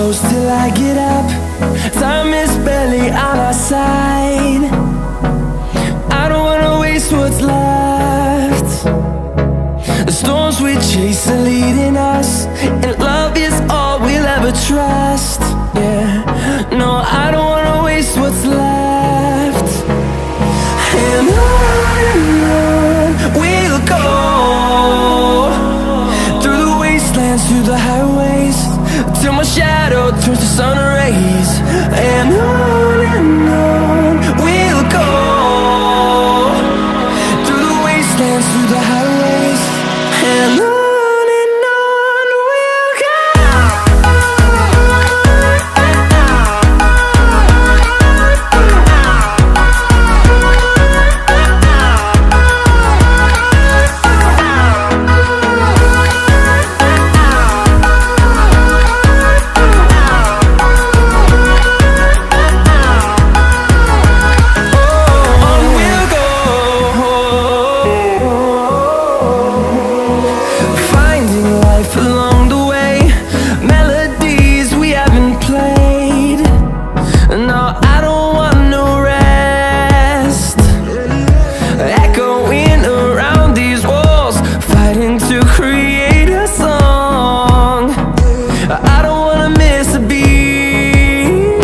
close till I get up. Time is barely on our side. I don't wanna waste what's left. The storms we chase are leading us, and love is all we'll ever trust. Yeah, no, I don't wanna waste what's left. And on we'll go, through the wastelands, through the highways, till my shadow turns to sun rays. And on we'll go, through the wastelands, through the highways, and on we'll go. Along the way, melodies we haven't played. No, I don't want no rest. Echoing around these walls, fighting to create a song. I don't wanna miss a beat.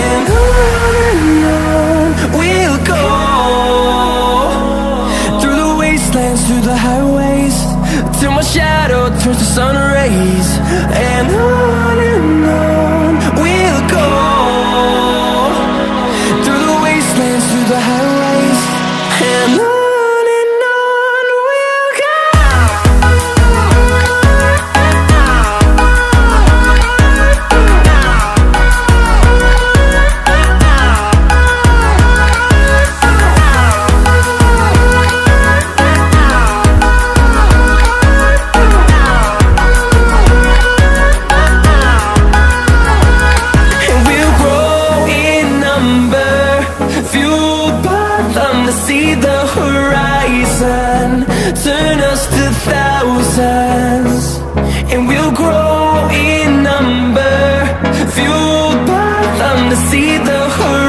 And on we'll go, through the wastelands, through the highways, till my shadow turns to sun rays. And on we'll go, through the wastelands, through the highways, and on we'll go. See the horizon, turn us to thousands, and we'll grow in number, fueled by them to see the horizon.